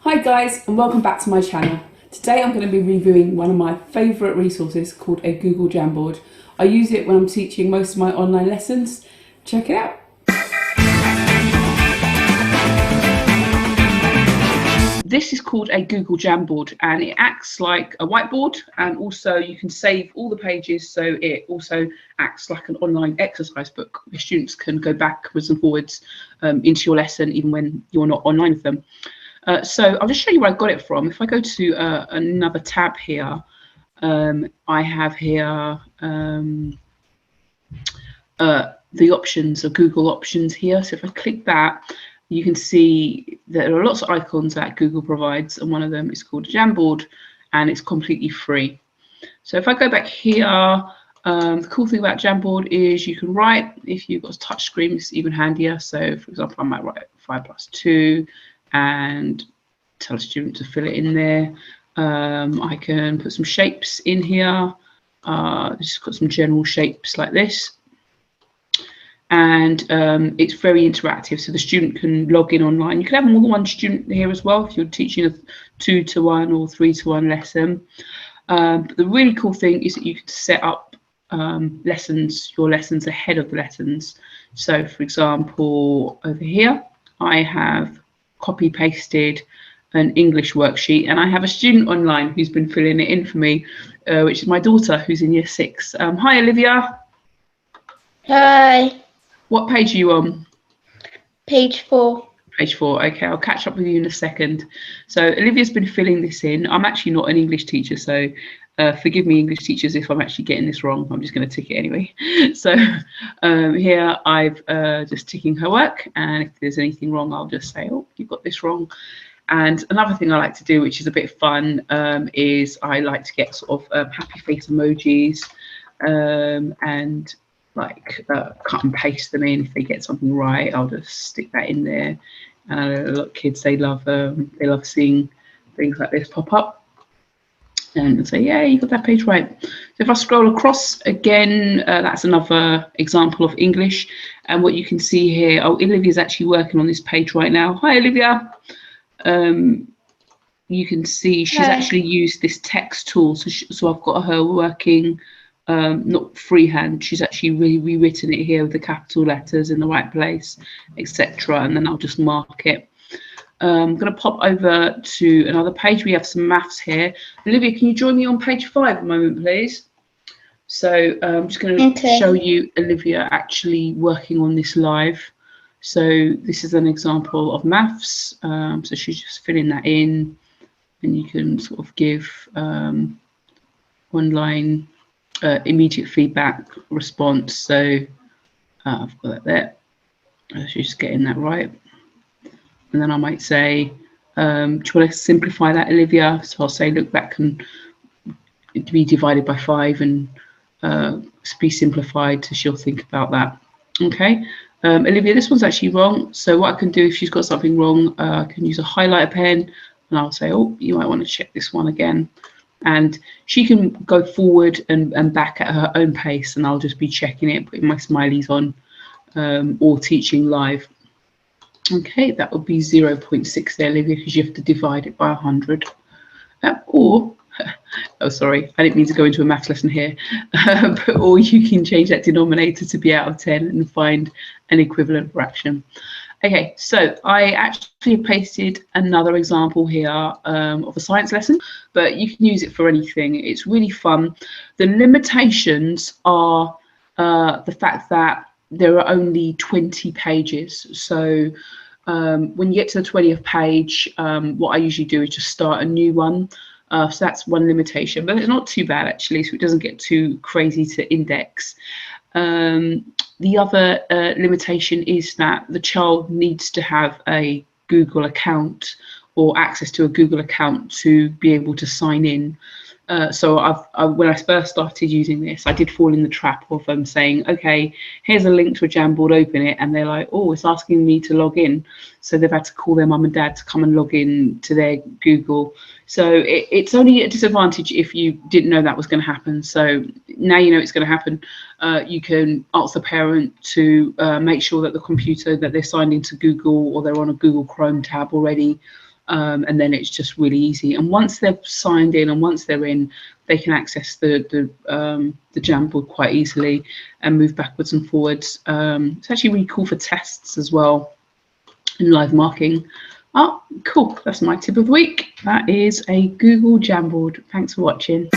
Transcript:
Hi guys, and welcome back to my channel. Today I'm going to be reviewing one of my favourite resources called a Google Jamboard. I use it when I'm teaching most of my online lessons. Check it out. This is called a Google Jamboard and it acts like a whiteboard, and also you can save all the pages, so it also acts like an online exercise book where students can go backwards and forwards into your lesson even when you're not online with them. So I'll just show you where I got it from. If I go to another tab here, I have here the options, or Google options here. So if I click that, you can see that there are lots of icons that Google provides, and one of them is called Jamboard, and it's completely free. So if I go back here, the cool thing about Jamboard is you can write. If you've got a touch screen, it's even handier. So for example, I might write 5 plus 2 and tell a student to fill it in there. I can put some shapes in here. Just got some general shapes like this. And it's very interactive, so the student can log in online. You can have more than one student here as well if you're teaching a 2-to-1 or 3-to-1 lesson. But the really cool thing is that you can set up your lessons ahead of the lessons. So for example, over here, I have copy pasted an English worksheet, and I have a student online who's been filling it in for me, which is my daughter who's in year 6. Hi Olivia. Hi. What page are you on? Page 4. Page 4. Okay, I'll catch up with you in a second. So Olivia's been filling this in. I'm actually not an English teacher, so forgive me, English teachers, if I'm actually getting this wrong. I'm just going to tick it anyway. So here I've just ticking her work, and if there's anything wrong, I'll just say, oh, you've got this wrong. And another thing I like to do, which is a bit fun, is I like to get sort of happy face emojis and like cut and paste them in. If they get something right, I'll just stick that in there. A lot of kids, they love seeing things like this pop up and say, yeah, you got that page right. So if I scroll across again, that's another example of English. And what you can see here, oh, Olivia's actually working on this page right now. Hi Olivia. You can see she's actually used this text tool, so I've got her working not freehand. She's actually really rewritten it here with the capital letters in the right place, etc. And then I'll just mark it. I'm going to pop over to another page. We have some maths here. Olivia, can you join me on page 5 a moment, please? So I'm just going to show you Olivia actually working on this live. So this is an example of maths. So she's just filling that in, and you can sort of give online immediate feedback response. So I've got that there. She's just getting that right. And then I might say, do you want to simplify that, Olivia? So I'll say, look, that can be divided by 5 and be simplified. So she'll think about that. Okay. Olivia, this one's actually wrong. So what I can do if she's got something wrong, I can use a highlighter pen, and I'll say, oh, you might want to check this one again. And she can go forward and back at her own pace, and I'll just be checking it, putting my smileys on, or teaching live. Okay, that would be 0.6 there, Olivia, because you have to divide it by 100. Or, oh, sorry, I didn't mean to go into a maths lesson here. Or you can change that denominator to be out of 10 and find an equivalent fraction. Okay, so I actually pasted another example here of a science lesson, but you can use it for anything. It's really fun. The limitations are the fact that there are only 20 pages. So when you get to the 20th page, what I usually do is just start a new one. So that's one limitation, but it's not too bad actually, so it doesn't get too crazy to index. The other limitation is that the child needs to have a Google account or access to a Google account to be able to sign in. So when I first started using this, I did fall in the trap of saying, okay, here's a link to a Jamboard, open it, and they're like, oh, it's asking me to log in. So they've had to call their mum and dad to come and log in to their Google. So it's only a disadvantage if you didn't know that was going to happen. So now you know it's going to happen. You can ask the parent to make sure that the computer that they're signed into Google, or they're on a Google Chrome tab already, and then it's just really easy. And once they've signed in and once they're in, they can access the Jamboard quite easily and move backwards and forwards. It's actually really cool for tests as well and live marking. Oh, cool. That's my tip of the week. That is a Google Jamboard. Thanks for watching.